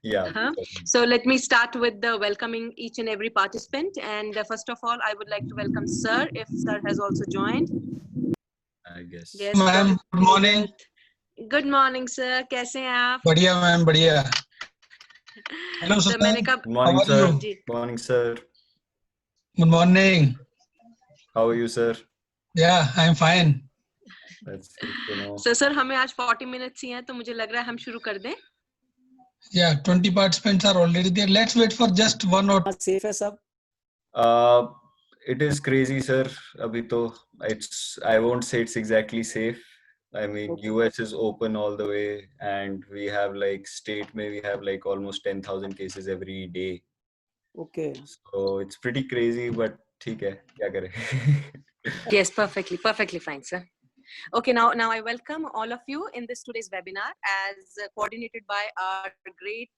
Yeah. So let me start with the welcoming each and every participant. And first of all, I would like to welcome Sir, if Sir has also joined. I guess. Yes, Hello, ma'am. Good morning. Good morning, Sir. कैसे हैं आप? बढ़िया ma'am बढ़िया. Hello, So Sushain. मैंने कहा, Good morning, How are sir. you? Good morning, sir. Good morning. How are you, sir? Yeah, I'm fine. That's good to know. So sir, हमें आज 40 minutes ही हैं, तो मुझे लग रहा है हम शुरू कर दें. Yeah, 20 participants are already there. Let's wait for just one or. Safe है सब? It is crazy, sir. Abhi to I won't say it's exactly safe. I mean, Okay. US is open all the way, and we have like state may we have like almost 10,000 cases every day. Okay. So it's pretty crazy, but ठीक है, क्या करें? Yes, perfectly fine, sir. Okay, now I welcome all of you in this today's webinar as coordinated by our great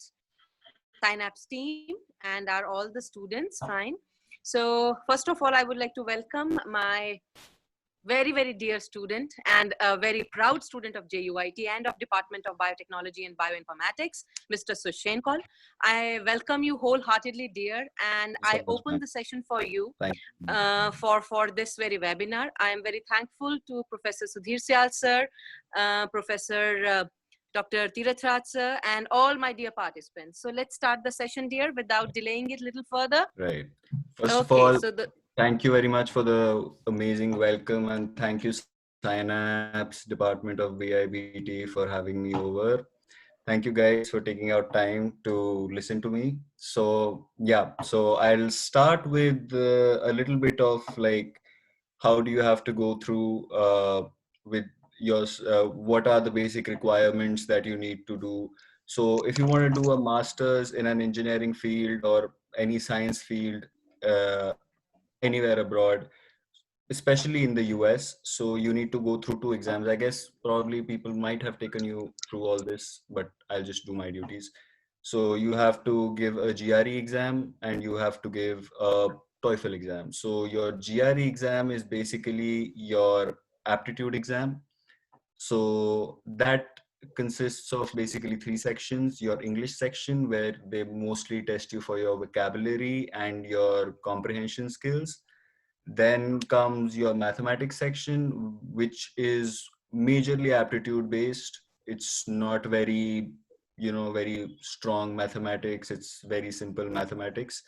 Synapse team and are all the students. Fine. So first of all, I would like to welcome my very dear student and a very proud student of JUIT and of Department of Biotechnology and Bioinformatics, Mr. Sushain Kaul. I welcome you wholeheartedly, dear, and I open the session for you for this very webinar. I am very thankful to Professor Sudhir Syal sir, Professor Dr. Tirath Raj sir, and all my dear participants. So let's start the session, dear, without delaying it a little further. Right. First of all, thank you very much for the amazing welcome, and thank you Synapse Department of BIBT for having me over. Thank you guys for taking out time to listen to me. So yeah, so I'll start with a little bit of like, how do you have to go through with your, what are the basic requirements that you need to do. So if you want to do a master's in an engineering field or any science field, anywhere abroad, especially in the US, so you need to go through 2 exams. I guess probably people might have taken you through all this, but I'll just do my duties. So you have to give a GRE exam and you have to give a TOEFL exam. So your GRE exam is basically your aptitude exam. So that consists of basically 3 sections. Your English section, where they mostly test you for your vocabulary and your comprehension skills. Then comes your mathematics section, which is majorly aptitude based. It's not very, very strong mathematics. It's very simple mathematics.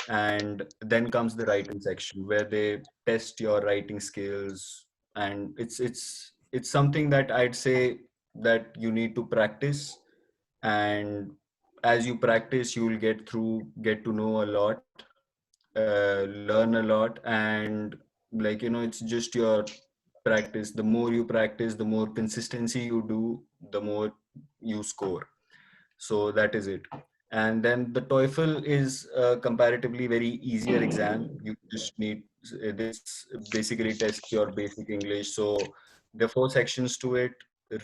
And then comes the writing section, where they test your writing skills. And it's something that I'd say that you need to practice. And as you practice, you will get to know a lot, learn a lot, and like it's just your practice. The more you practice, the more consistency you do, the more you score. So that is it. And then the TOEFL is a comparatively very easier exam. You just need this basically tests your basic English. So there are 4 sections to it: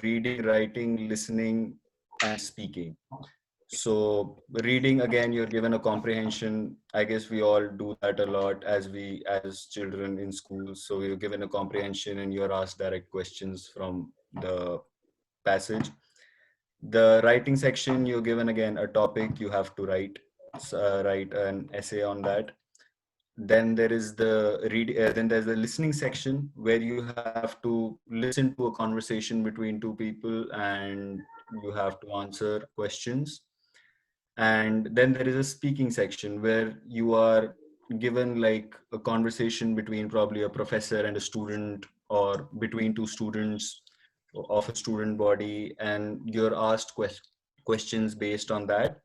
reading, writing, listening, and speaking. So reading, again, you're given a comprehension. I guess we all do that a lot as children in school. So you're given a comprehension and you're asked direct questions from the passage. The writing section, you're given again a topic, you have to write an essay on that. Then there is then there's the listening section, where you have to listen to a conversation between 2 people and you have to answer questions. And then there is a speaking section, where you are given like a conversation between probably a professor and a student, or between 2 students of a student body, and you're asked questions based on that,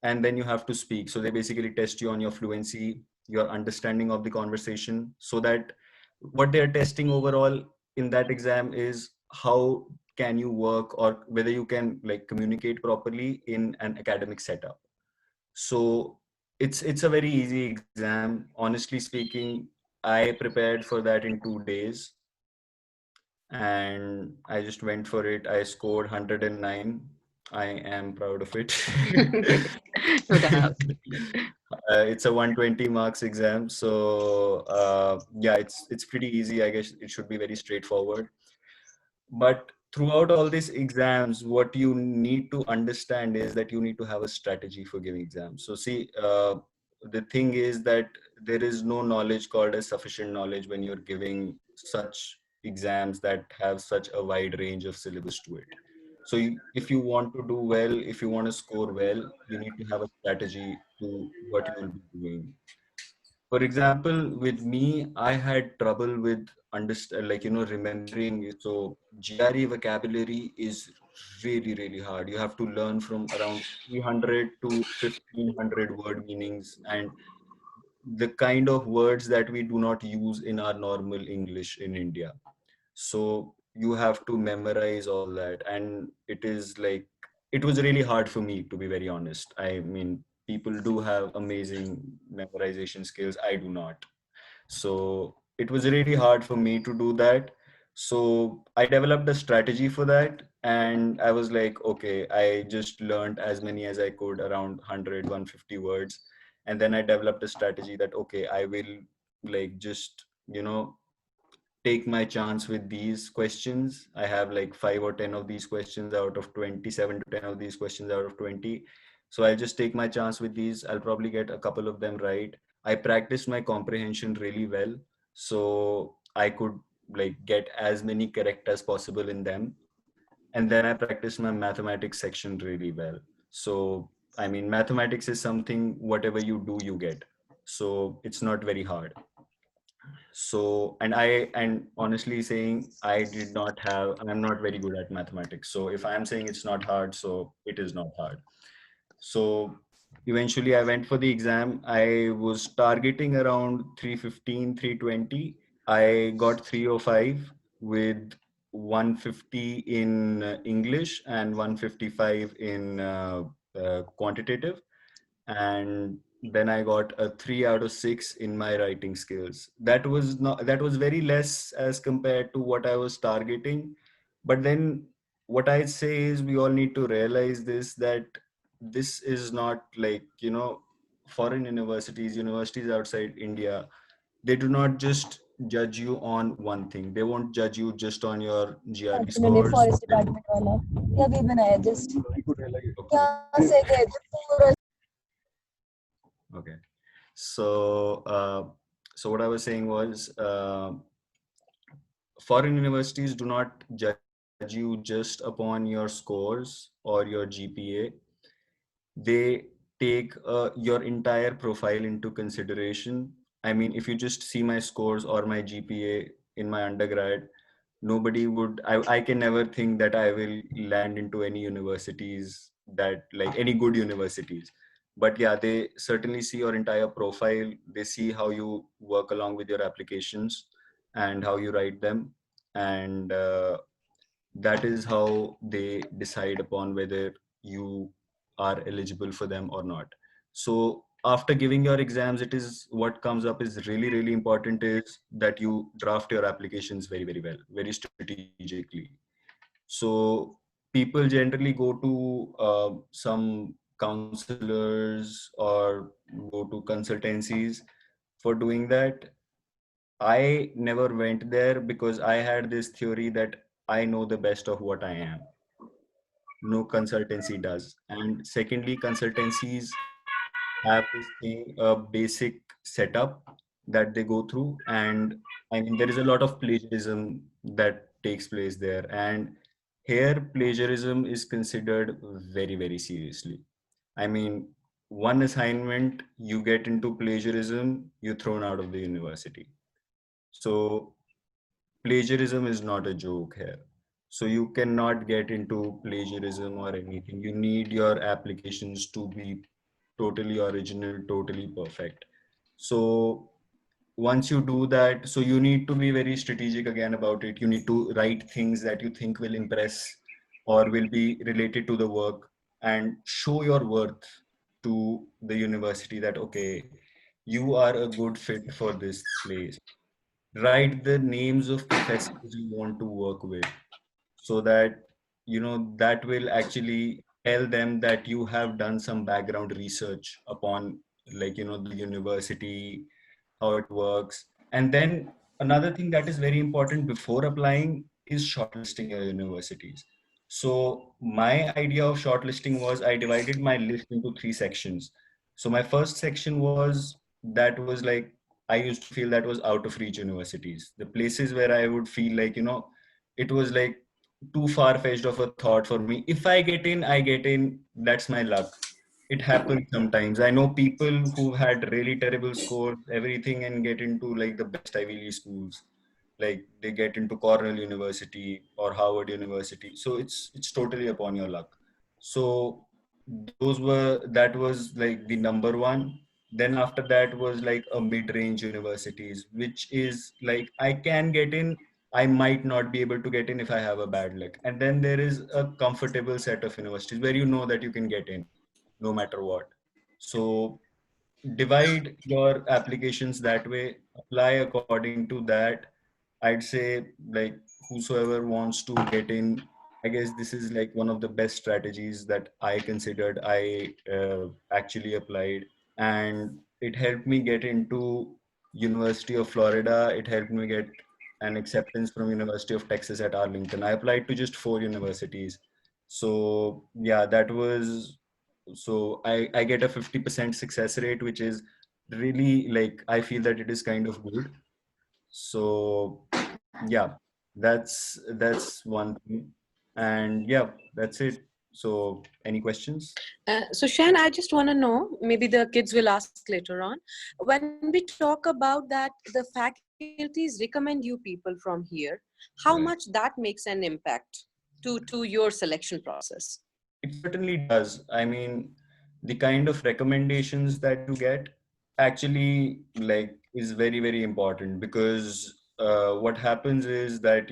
and then you have to speak. So they basically test you on your fluency, your understanding of the conversation, so that what they're testing overall in that exam is how can you work, or whether you can like communicate properly in an academic setup. So it's a very easy exam. Honestly speaking, I prepared for that in 2 days, and I just went for it. I scored 109. I am proud of it. No doubt. It's a 120 marks exam. So yeah, it's pretty easy. I guess it should be very straightforward. But throughout all these exams, what you need to understand is that you need to have a strategy for giving exams. So see, the thing is that there is no knowledge called as sufficient knowledge when you're giving such exams that have such a wide range of syllabus to it. So if you want to do well, if you want to score well, you need to have a strategy to what you will be doing. For example, with me, I had trouble with understand, like, remembering. So GRE vocabulary is really, really hard. You have to learn from around 300 to 1500 word meanings, and the kind of words that we do not use in our normal English in India. So you have to memorize all that, and it is like, it was really hard for me, to be very honest. I mean, people do have amazing memorization skills. I do not. So it was really hard for me to do that. So I developed a strategy for that. And I was like, okay, I just learned as many as I could, around 100, 150 words. And then I developed a strategy that, okay, I will like just, take my chance with these questions. I have like 5 or 10 of these questions out of 20, 7 to 10 of these questions out of 20. So I'll just take my chance with these. I'll probably get a couple of them right. I practiced my comprehension really well. So I could like get as many correct as possible in them. And then I practiced my mathematics section really well. So, I mean, mathematics is something, whatever you do, you get. So it's not very hard. So, and honestly saying, I'm not very good at mathematics. So if I'm saying it's not hard, so it is not hard. So eventually I went for the exam. I was targeting around 315, 320. I got 305 with 150 in English and 155 in quantitative. And then I got a 3 out of 6 in my writing skills. That was very less as compared to what I was targeting. But then what I say is, we all need to realize this, that this is not like, foreign universities outside India, they do not just judge you on one thing. They won't judge you just on your GRE इन्होंने scores. Forest department वाला ये अभी बनाया just Okay. यहाँ से गए थे पूरा Okay. So, so what I was saying was, foreign universities do not judge you just upon your scores or your GPA. They take your entire profile into consideration. I mean, if you just see my scores or my GPA in my undergrad, nobody would, I can never think that I will land into any universities, that like any good universities. But yeah, they certainly see your entire profile. They see how you work along with your applications and how you write them. And that is how they decide upon whether you are eligible for them or not. So after giving your exams, it is, what comes up is really, really important is that you draft your applications very, very well, very strategically. So people generally go to some counselors or go to consultancies for doing that. I never went there because I had this theory that I know the best of what I am. No consultancy does. And secondly, consultancies have this thing, a basic setup that they go through. And I mean, there is a lot of plagiarism that takes place there. And here, plagiarism is considered very, very seriously. I mean, one assignment, you get into plagiarism, you're thrown out of the university. So plagiarism is not a joke here. So you cannot get into plagiarism or anything. You need your applications to be totally original, totally perfect. So once you do that, so you need to be very strategic again about it. You need to write things that you think will impress or will be related to the work, and show your worth to the university that, okay, you are a good fit for this place. Write the names of professors you want to work with, so that that will actually tell them that you have done some background research upon, like, the university, how it works. And then another thing that is very important before applying is shortlisting your universities. So my idea of shortlisting was I divided my list into three sections. So my first section was that was like I used to feel that was out of reach universities, the places where I would feel like, it was like too far-fetched of a thought for me. If I get in, I get in. That's my luck. It happens sometimes. I know people who had really terrible scores, everything, and get into like the best Ivy League schools. Like they get into Cornell University or Harvard University. So it's totally upon your luck. So that was like the number one. Then after that was like a mid-range universities, which is like I can get in, I might not be able to get in if I have a bad luck. And then there is a comfortable set of universities where you know that you can get in no matter what. So divide your applications that way, apply according to that. I'd say like whosoever wants to get in, I guess this is like one of the best strategies that I considered. I actually applied, and it helped me get into University of Florida. It helped me get an acceptance from University of Texas at Arlington. I applied to just 4 universities. So yeah, that was so I get a 50% success rate, which is really like I feel that it is kind of good. So yeah, that's one thing. And yeah, that's it. So any questions? So Shan, I just want to know, maybe the kids will ask later on, when we talk about that the faculties recommend you people from here, how much Right. that makes an impact to your selection process? It certainly does. I mean, the kind of recommendations that you get actually like is very, very important because what happens is that,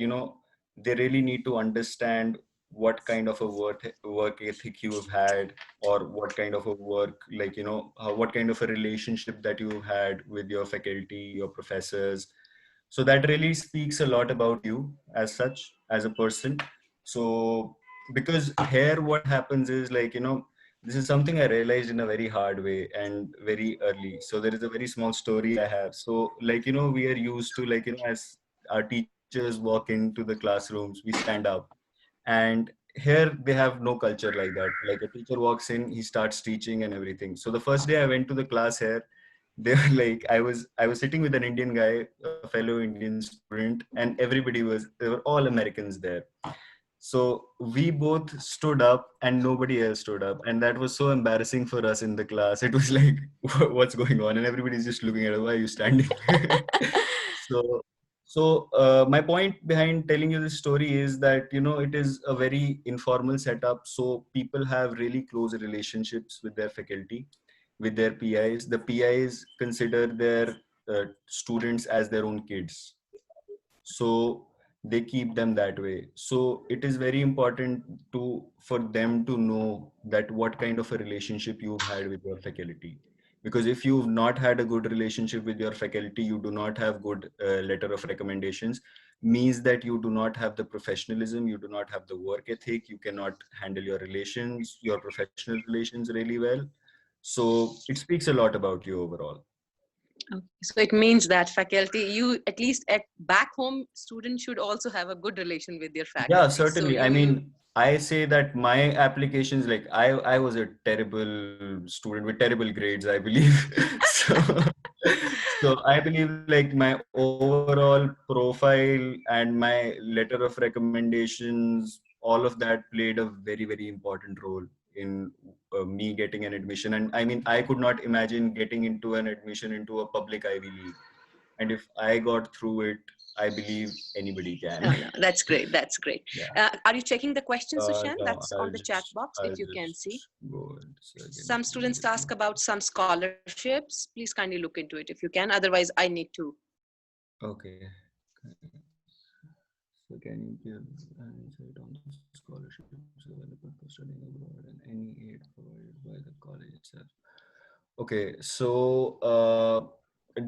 they really need to understand what kind of a work ethic you've had, or what kind of a work, like, what kind of a relationship that you've had with your faculty, your professors. So that really speaks a lot about you as such, as a person. So because here what happens is like, this is something I realized in a very hard way and very early. So there is a very small story I have. So like, we are used to like, as our teachers walk into the classrooms, we stand up. And here they have no culture like that. Like a teacher walks in, he starts teaching and everything. So the first day I went to the class here, they were like, I was sitting with an Indian guy, a fellow Indian student, and everybody they were all Americans there. So we both stood up and nobody else stood up. And that was so embarrassing for us in the class. It was like, what's going on? And everybody's just looking at us, why are you standing? So, so my point behind telling you this story is that, it is a very informal setup. So people have really close relationships with their faculty, with their PIs. The PIs consider their students as their own kids. So they keep them that way. So it is very important for them to know that what kind of a relationship you've had with your faculty. Because if you've not had a good relationship with your faculty, you do not have good letter of recommendations, means that you do not have the professionalism, you do not have the work ethic, you cannot handle your professional relations really well. So it speaks a lot about you overall. Okay. So it means that faculty, you at least at back home, students should also have a good relation with their Yeah, faculty. So certainly. I mean, I say that my applications, like I was a terrible student with terrible grades, I believe. So, so I believe like my overall profile and my letter of recommendations, all of that played a very, very important role in me getting an admission. And I mean, I could not imagine getting into an admission into a public Ivy League. And if I got through it, I believe anybody can. oh, no, that's great. That's great. Yeah. Are you checking the question, Sushan? No, That's on the chat box, I'll if you can just see. go and second. Some students ask about some scholarships. Please kindly look into it if you can. Otherwise, I need to. Okay. So can you give an insight on the scholarships available for studying abroad and any aid provided by the college itself? Okay, so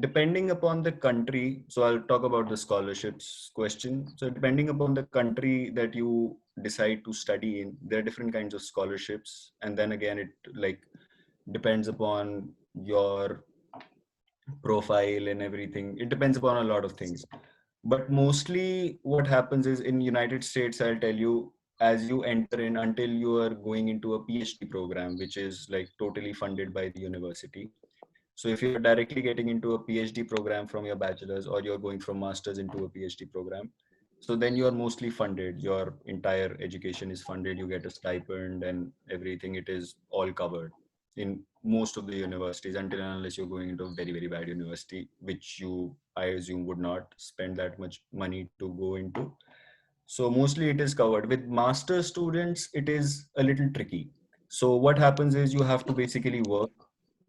depending upon the country, so I'll talk about the scholarships question. So depending upon the country that you decide to study in, there are different kinds of scholarships, and then again, it like depends upon your profile and everything. It depends upon a lot of things. But mostly what happens is in United States, I'll tell you, as you enter in, until you are going into a PhD program, which is like totally funded by the university. So if you're directly getting into a PhD program from your bachelor's, or you're going from master's into a PhD program, so then you are mostly funded. Your entire education is funded. You get a stipend and everything. It is all covered in most of the universities, until and unless you're going into a very, very bad university, which you, I assume, would not spend that much money to go into. So mostly it is covered. With master students, it is a little tricky. So what happens is you have to basically work.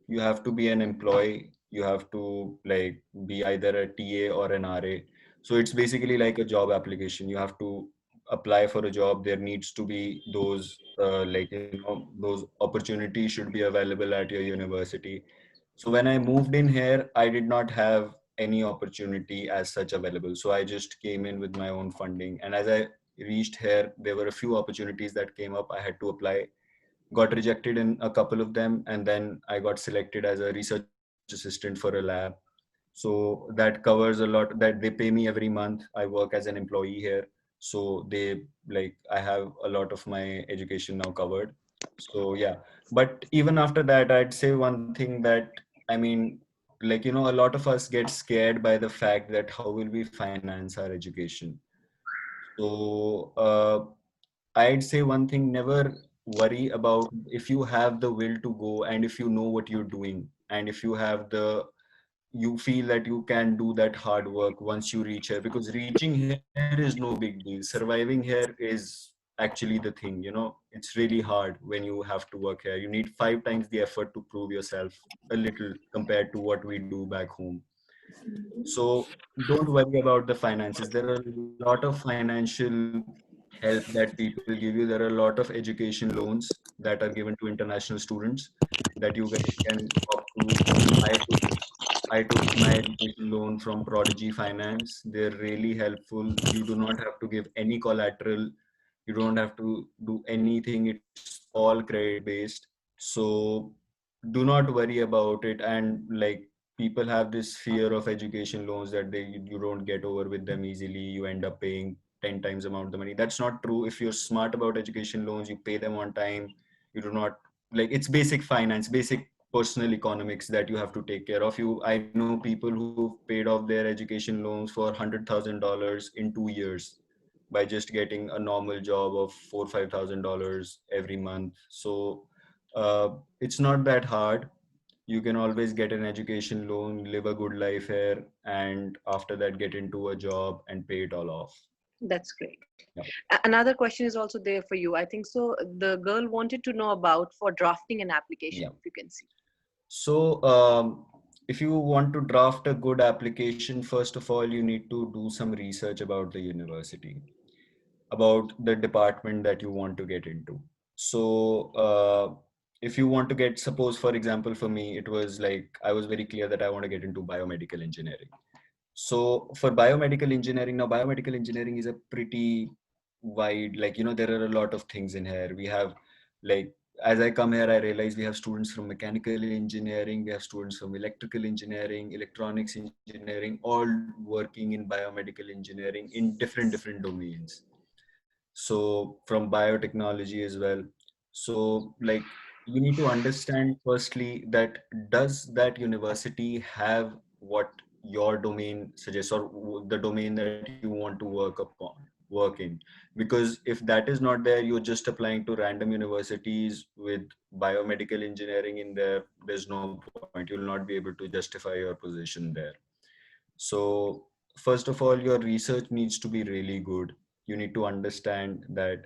You have to be an employee. You have to like be either a TA or an RA. So it's basically like a job application. You have to apply for a job. There needs to be those those opportunities should be available at your university. So when I moved in here, I did not have any opportunity as such available. So I just came in with my own funding. And as I reached here, there were a few opportunities that came up. I had to apply, got rejected in a couple of them, and then I got selected as a research assistant for a lab. So that covers a lot, that they pay me every month. I work as an employee here. So they like, I have a lot of my education now covered. So yeah, but even after that, I'd say one thing that, I mean, like, a lot of us get scared by the fact that how will we finance our education. So I'd say one thing, never worry about, if you have the will to go, and if you know what you're doing, and if you have you feel that you can do that hard work once you reach here, because reaching here is no big deal. Surviving here is actually the thing, it's really hard when you have to work here. You need 5 times the effort to prove yourself a little compared to what we do back home. So don't worry about the finances. There are a lot of financial help that people give you. There are a lot of education loans that are given to international students that you guys can opt to. I took I took my education loan from Prodigy Finance. They're really helpful. You do not have to give any collateral. You don't have to do anything. It's all credit based. So do not worry about it. And like, people have this fear of education loans, that you don't get over with them easily. You end up paying 10 times amount of the money. That's not true. If you're smart about education loans, you pay them on time. You do not, like, it's basic finance, basic personal economics that you have to take care of. I know people who've paid off their education loans for $100,000 in 2 years by just getting a normal job of $4,000-5,000 every month. So it's not that hard. You can always get an education loan, live a good life here, and after that get into a job and pay it all off. That's great. Yeah. Another question is also there for you. I think so. The girl wanted to know about for drafting an application, Yeah. if you can see. So if you want to draft a good application, first of all, you need to do some research about the university, about the department that you want to get into. So if you want to get, suppose for example, for me, it was like, I was very clear that I want to get into biomedical engineering. So for biomedical engineering, now biomedical engineering is a pretty wide, like, there are a lot of things in here. We have, like, as I come here, I realize we have students from mechanical engineering, we have students from electrical engineering, electronics engineering, all working in biomedical engineering in different domains. So from biotechnology as well. So like, you need to understand firstly that, does that university have what your domain suggests, or the domain that you want to work in. Because if that is not there, you're just applying to random universities with biomedical engineering in there, there's no point. You'll not be able to justify your position there. So first of all, your research needs to be really good. You need to understand that.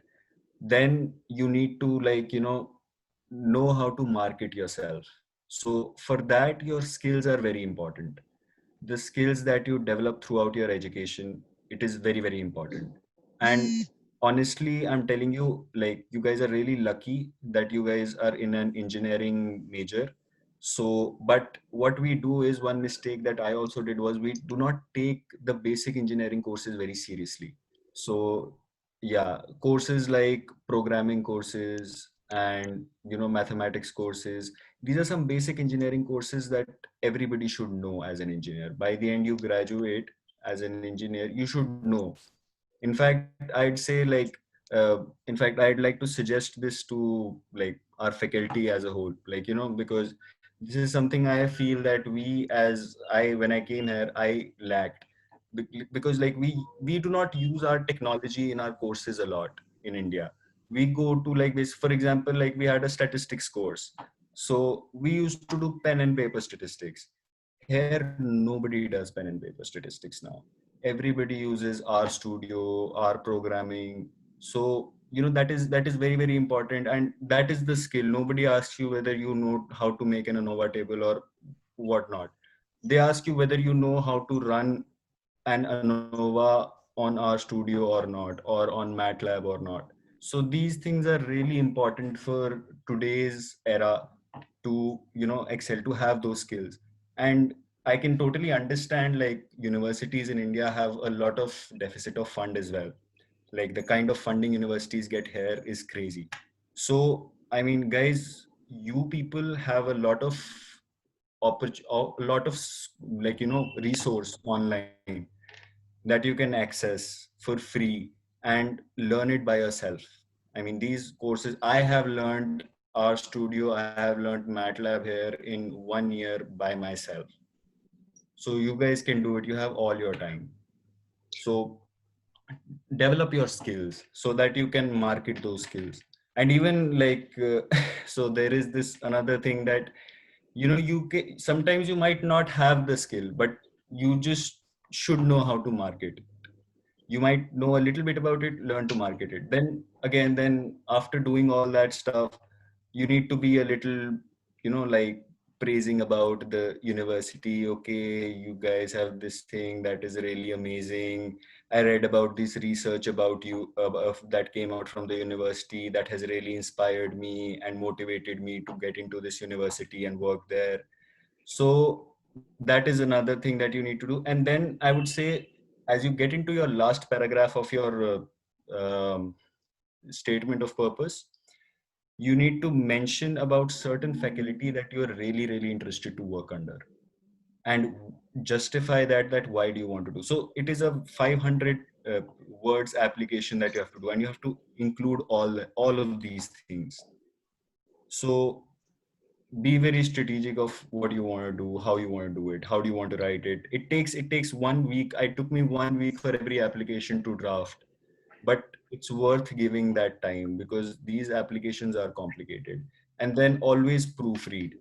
Then you need to, like, know how to market yourself. So for that, your skills are very important. The skills that you develop throughout your education, it is very, very important. And honestly, I'm telling you, like, you guys are really lucky that you guys are in an engineering major. So but what we do is, one mistake that I also did was, we do not take the basic engineering courses very seriously. So yeah, courses like programming courses and mathematics courses, these are some basic engineering courses that everybody should know as an engineer. By the end you graduate, as an engineer, you should know. In fact, I'd say like, in fact, I'd like to suggest this to like our faculty as a whole, like, because this is something I feel that when I came here, I lacked. Because like we do not use our technology in our courses a lot in India. We go to like this, for example, like we had a statistics course. So we used to do pen and paper statistics. Here, nobody does pen and paper statistics now. Everybody uses R Studio, R programming. So, that is very, very important. And that is the skill. Nobody asks you whether you know how to make an ANOVA table or whatnot. They ask you whether you know how to run an ANOVA on R Studio or not, or on MATLAB or not. So these things are really important for today's era to, excel, to have those skills. And I can totally understand like universities in India have a lot of deficit of fund as well. Like the kind of funding universities get here is crazy. So, I mean, guys, you people have a lot of like, resource online that you can access for free and learn it by yourself. I mean, these courses, I have learned RStudio, I have learned MATLAB here in 1 year by myself. So you guys can do it. You have all your time. So develop your skills so that you can market those skills. And even like, so there is this another thing that, sometimes you might not have the skill, but you just should know how to market. You might know a little bit about it, learn to market it. Then after doing all that stuff, you need to be a little, like praising about the university. Okay, you guys have this thing that is really amazing. I read about this research about you that came out from the university that has really inspired me and motivated me to get into this university and work there. So that is another thing that you need to do. And then I would say, as you get into your last paragraph of your statement of purpose, you need to mention about certain faculty that you are really, really interested to work under, and justify that why do you want to do. So it is a 500 words application that you have to do, and you have to include all of these things. So be very strategic of what you want to do, how you want to do it, how do you want to write it. It takes 1 week. It took me 1 week for every application to draft, but it's worth giving that time because these applications are complicated. And then always proofread.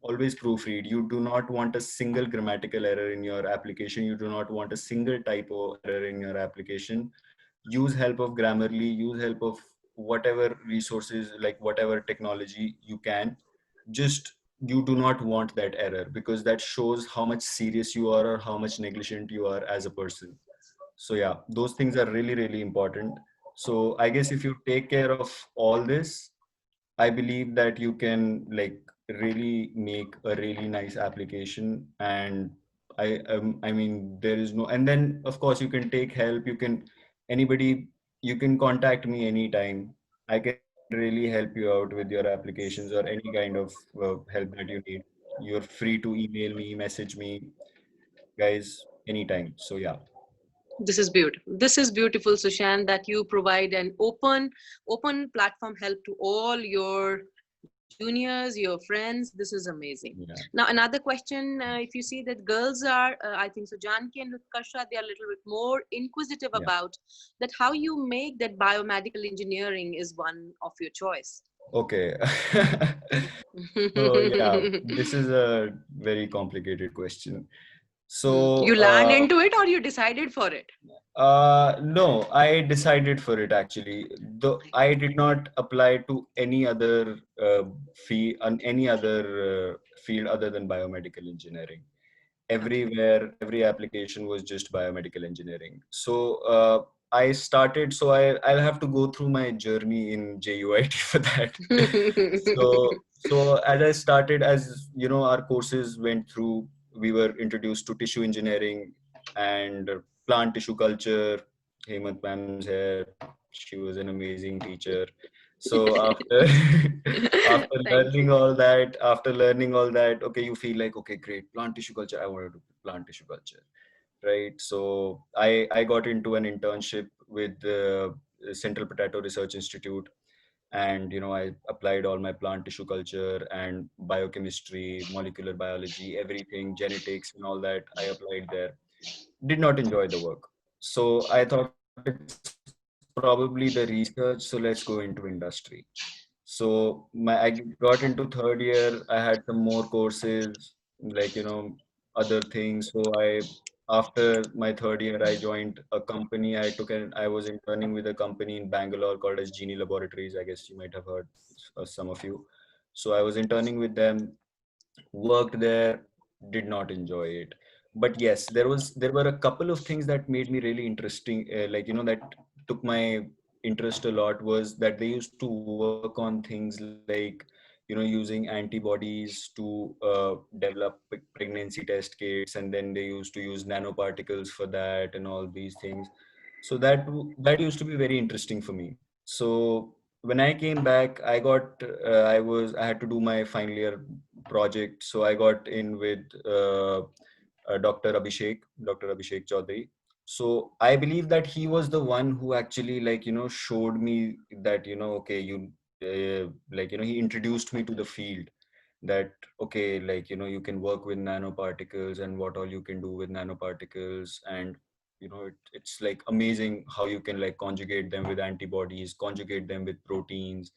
You do not want a single grammatical error in your application. You do not want a single typo error in your application. Use help of Grammarly, use help of whatever resources, like whatever technology you can. Just, you do not want that error because that shows how much serious you are or how much negligent you are as a person. So yeah, those things are really, really important. So I guess if you take care of all this, I believe that you can like really make a really nice application. And I mean, there is no, and then of course you can take help. Anybody, you can contact me anytime. I can really help you out with your applications or any kind of help that you need. You're free to email me, message me, guys, anytime. So yeah. This is beautiful. This is beautiful, Sushain, that you provide an open platform help to all your juniors, your friends. This is amazing. Yeah. Now, another question, if you see that girls are, I think so, Janki and Utkarsha, they are a little bit more inquisitive Yeah. about that how you make that biomedical engineering is one of your choice. Okay. So yeah, this is a very complicated question. So You learned into it or you decided for it? no, I decided for it actually. Though I did not apply to any other field other than biomedical engineering. Everywhere, every application was just biomedical engineering. So I'll have to go through my journey in JUIT for that. So as I started, as you know, our courses went through, we were introduced to tissue engineering and plant tissue culture. Hemant ma'am's here. She was an amazing teacher. So after after learning all that, okay, you feel like, okay, great, plant tissue culture. I want to do plant tissue culture, right? So I got into an internship with the Central Potato Research Institute, and I applied all my plant tissue culture and biochemistry, molecular biology, everything, genetics, and all that. I applied there. Did not enjoy the work, so I thought it's probably the research. So let's go into industry. So I got into third year. I had some more courses, like other things. So after my third year, I joined a company. I was interning with a company in Bangalore called as Genie Laboratories. I guess you might have heard, some of you. So I was interning with them, worked there, did not enjoy it. But yes, there were a couple of things that made me really interesting, that took my interest a lot, was that they used to work on things like using antibodies to develop pregnancy test kits, and then they used to use nanoparticles for that and all these things. So that used to be very interesting for me. So when I came back, I had to do my final year project. So I got in with Dr. Abhishek Chaudhary. So I believe that he was the one who actually showed me that okay, he introduced me to the field, that okay, you can work with nanoparticles and what all you can do with nanoparticles. And it's like amazing how you can like conjugate them with antibodies, conjugate them with proteins.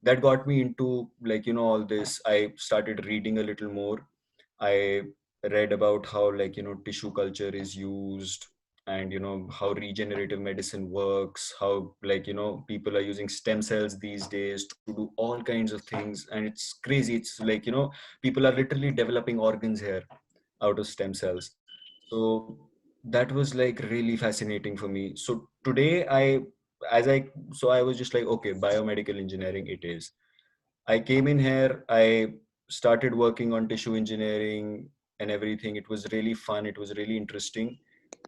That got me into all this. I started reading a little more. I read about how tissue culture is used, and how regenerative medicine works, how people are using stem cells these days to do all kinds of things. And it's crazy. It's people are literally developing organs here out of stem cells. So that was like really fascinating for me. So today as I so I was just like, okay, biomedical engineering it is. I came in here, I started working on tissue engineering and everything. It was really fun. It was really interesting.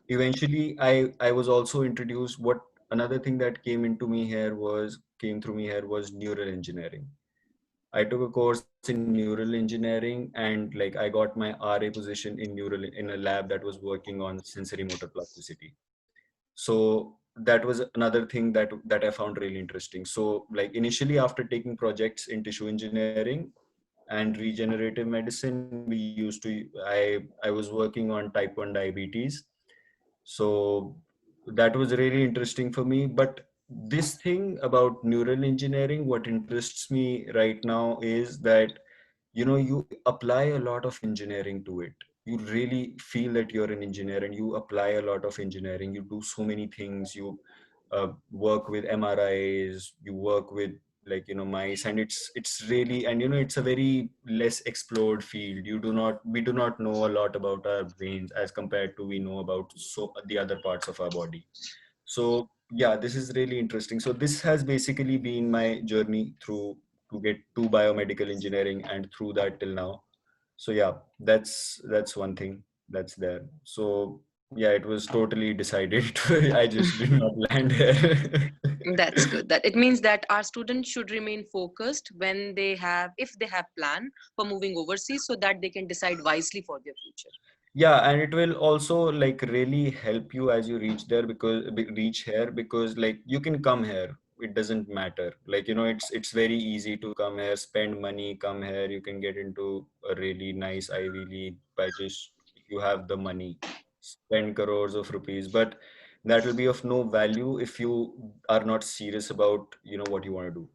Eventually, I was also introduced. What Another thing that came through me here was neural engineering. I took a course in neural engineering, and like I got my RA position in a lab that was working on sensory motor plasticity. So that was another thing that I found really interesting. So like initially, after taking projects in tissue engineering and regenerative medicine, I was working on type 1 diabetes. So that was really interesting for me. But this thing about neural engineering, what interests me right now is that you apply a lot of engineering to it. You really feel that you're an engineer, and you apply a lot of engineering. You do so many things. You work with MRIs, you work with mice, and it's really, and it's a very less explored field. We do not know a lot about our brains as compared to we know about the other parts of our body. So yeah, this is really interesting. So this has basically been my journey through to get to biomedical engineering, and through that till now. So yeah, that's one thing that's there. So yeah, it was totally decided. I just did not land here. That's good. That it means that our students should remain focused when if they have plan for moving overseas, so that they can decide wisely for their future. Yeah, and it will also like really help you as you reach there, reach here, because like you can come here. It doesn't matter. It's very easy to come here, spend money, come here. You can get into a really nice Ivy League by just, if you have the money, spend crores of rupees. But that will be of no value if you are not serious about what you want to do.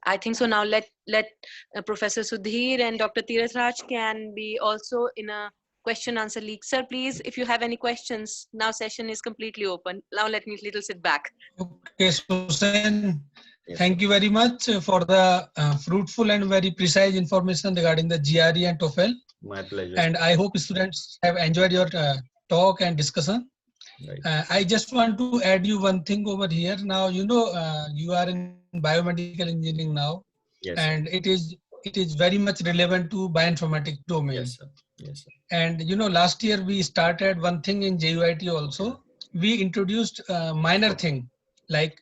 I think so. Now let Professor Sudhir and Dr. Tirath Raj can be also in a question answer league. Sir, please, if you have any questions, now session is completely open. Now let me little sit back. Okay, Sushain, Yes, thank you very much for the fruitful and very precise information regarding the GRE and TOEFL. my pleasure. And I hope students have enjoyed your talk and discussion. Right. I just want to add you one thing over here. Now, you are in biomedical engineering now, Yes, and sir. it is very much relevant to bioinformatics domain. Yes, sir. Yes, sir. And last year we started one thing in JUIT also. We introduced a minor thing, like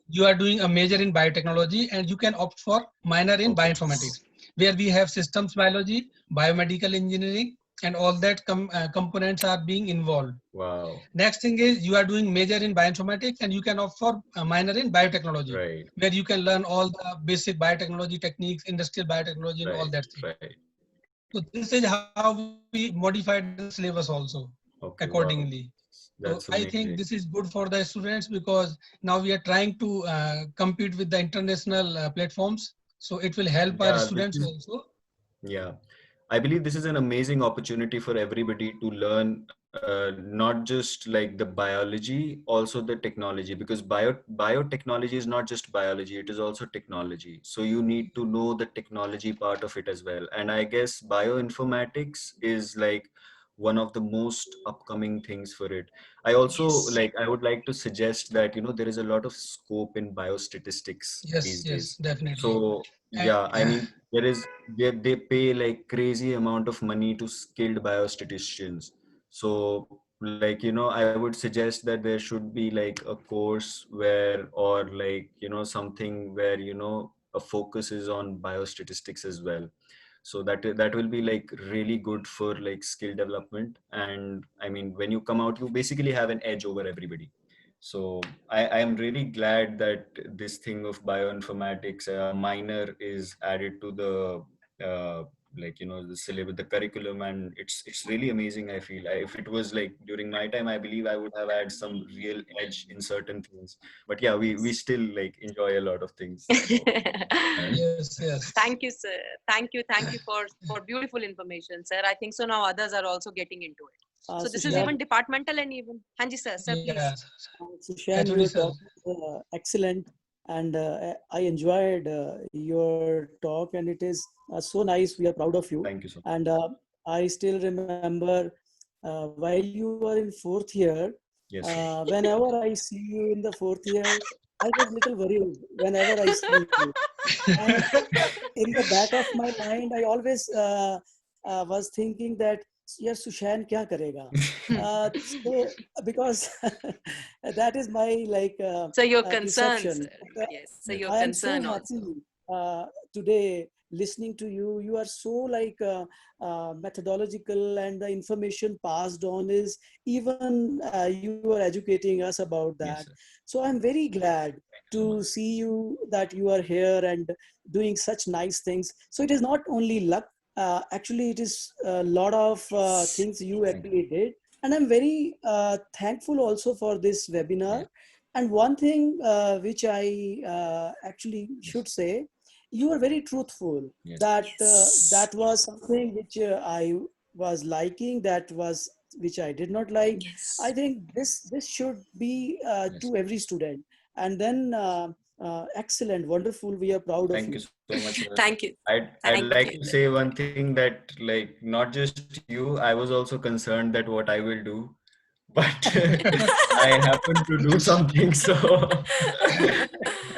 you are doing a major in biotechnology and you can opt for minor in Okay. bioinformatics, where we have systems biology, biomedical engineering, and all that components are being involved. Wow. Next thing is you are doing major in bioinformatics and you can opt for a minor in biotechnology, Right. where you can learn all the basic biotechnology techniques, industrial biotechnology, and all that thing. Right. So this is how we modified the syllabus also Okay. accordingly. Wow. So That's I think amazing. this is good for the students because now we are trying to compete with the international platforms. So it will help our Yeah, students also. yeah. I believe this is an amazing opportunity for everybody to learn not just like the biology, also the technology, because biotechnology is not just biology, it is also technology. So you need to know the technology part of it as well. And I guess bioinformatics is like one of the most upcoming things for it. I also Yes. like, I would like to suggest that, there is a lot of scope in biostatistics Yes, these yes, days. definitely. So And, yeah, I mean, they pay like crazy amount of money to skilled biostatisticians. So like, I would suggest that there should be like a course where, or like, something where, a focus is on biostatistics as well. So that will be like really good for like skill development. And I mean, when you come out, you basically have an edge over everybody. So I am really glad that this thing of bioinformatics minor is added to the like, the syllabus, the curriculum, and it's really amazing. I feel if it was like during my time, I believe I would have had some real edge in certain things. But yeah, we still like enjoy a lot of things about yes, yes. Thank you, sir. Thank you for beautiful information, sir. I think so now others are also getting into it. So this is Yeah, even Sushain, departmental and even Hanji sir, please. yeah. Sushain, Actually, your sir. talk was excellent, and I enjoyed your talk, and it is so nice. We are proud of you. Thank you so much. And I still remember while you were in fourth year, Yes, sir. whenever I see you in the fourth year, I was little worried whenever I see you. And in the back of my mind, I always was thinking that, yes, Sushain kya karega? So because that is my like So your concern, perception. sir. And, Yes. So Yes. your I am so concern also. happy today listening to you. You are so like methodological, and the information passed on is even you are educating us about that. Yes, sir. So I'm very glad Thank you so to much. see you that you are here and doing such nice things. So it is not only luck. Actually, it is a lot of Yes. things you Thank you. actually did. And I'm very thankful also for this webinar. Yes. And one thing which I actually Yes. should say, you are very truthful. Yes. That Yes. that was something which I was liking. That was which I did not like. I Yes. think this should be Yes. to every student. And then excellent, wonderful. We are proud of Thank you. you so much, sir. Thank you. I'd Thank like you. to say one thing, that like not just you, I was also concerned that what I will do, but I happened to do something, so it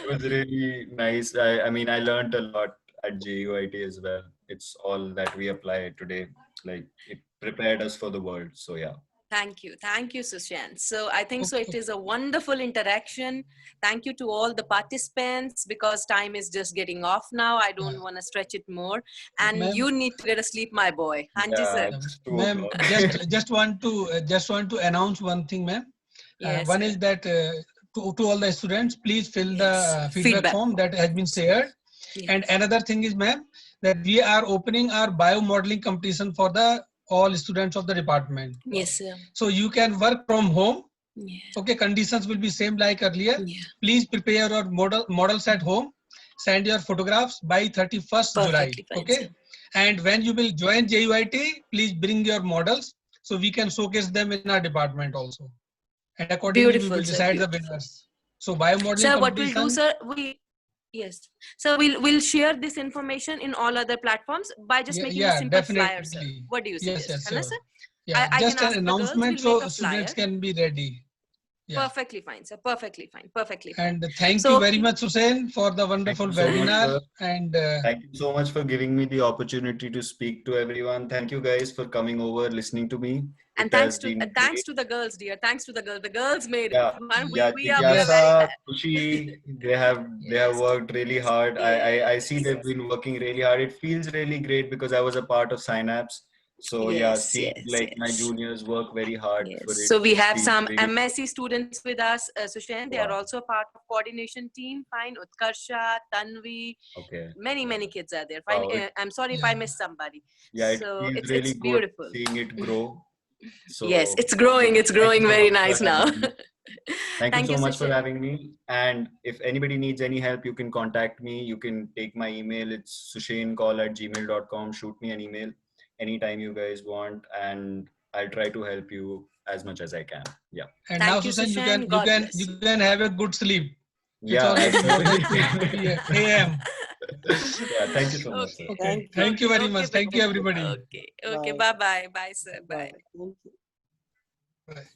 was really nice. I mean, I learned a lot at JUIT as well. It's all that we apply today. Like it prepared us for the world. So yeah. Thank you. Thank you, Sushan. So I think so Okay. it is a wonderful interaction. Thank you to all the participants because time is just getting off now. I don't want to stretch it more. And Ma'am, you need to get a sleep, my boy. Hanji Yeah, sir. it's ma'am, 2 o'clock. just want to announce one thing, ma'am. Yes, One sir. is that to all the students, please fill the Yes. feedback Feedback. form that has been shared. Yes. And another thing is, ma'am, that we are opening our biomodeling competition for the all students of the department. Yes, sir. So you can work from home. Yeah. Okay, conditions will be same like earlier. Yeah. Please prepare your models at home. Send your photographs by 31st July. Perfectly fine, Okay. sir. And when you will join JUIT, please bring your models so we can showcase them in our department also. And accordingly, we will Beautiful, sir. decide the Beautiful. winners. So biomodeling Sir, what we'll do, competition. sir, yes. So we'll share this information in all other platforms by just making a Yeah, simple flyer, sir. definitely. What do you Yes, suggest? yes, Hanna, sure. sir? Yeah, I can just an ask the girls, announcement we'll make so a students flyer. can be ready. Yeah. Perfectly fine, sir. Perfectly fine. Perfectly fine. And thank you So very much, Sushain, for the Thank wonderful you so much, webinar. sir. And Thank you so much for giving me the opportunity to speak to everyone. Thank you guys for coming over, listening to me. It and has been thanks great. to the girls, dear. Thanks to the girls. The girls made it. Yeah, Man, yeah, we are yes, very Jigyasa, glad. Kushi, they have Yes. worked really hard. I see Yes. they've been working really hard. It feels really great because I was a part of Synapse. So Yes, seeing yes, like my yes. juniors work very hard Yes. for it. So we have feels some very good. MSc students with us, Sushain. They are Wow. also part of coordination team. Fine. Utkarsha, Tanvi, Okay. many kids are there. Fine. Wow. I'm sorry if Yeah. I missed somebody. It So feels it's really good beautiful. seeing it grow. Yes, So it's growing. yeah, It's thank you growing so very much nice for now. having me. Thank you Thank you, so much for Sushain. having me. And if anybody needs any help, you can contact me. You can take my email. It's sushaincall@gmail.com. Shoot me an email anytime you guys want, and I'll try to help you as much as I can. Yeah. And now, Thank you, Sushain, Sushain. God bless you. you can have a good sleep. It's Yeah, I already more than certainly 2 can. a.m. Yeah, thank you so much, sir. Okay. Okay. Thank you. Thank you very Okay, much. Thank you, Bipin. everybody. Okay. Bye. Bye-bye. Bye, sir. Bye. Bye. Thank you. Bye.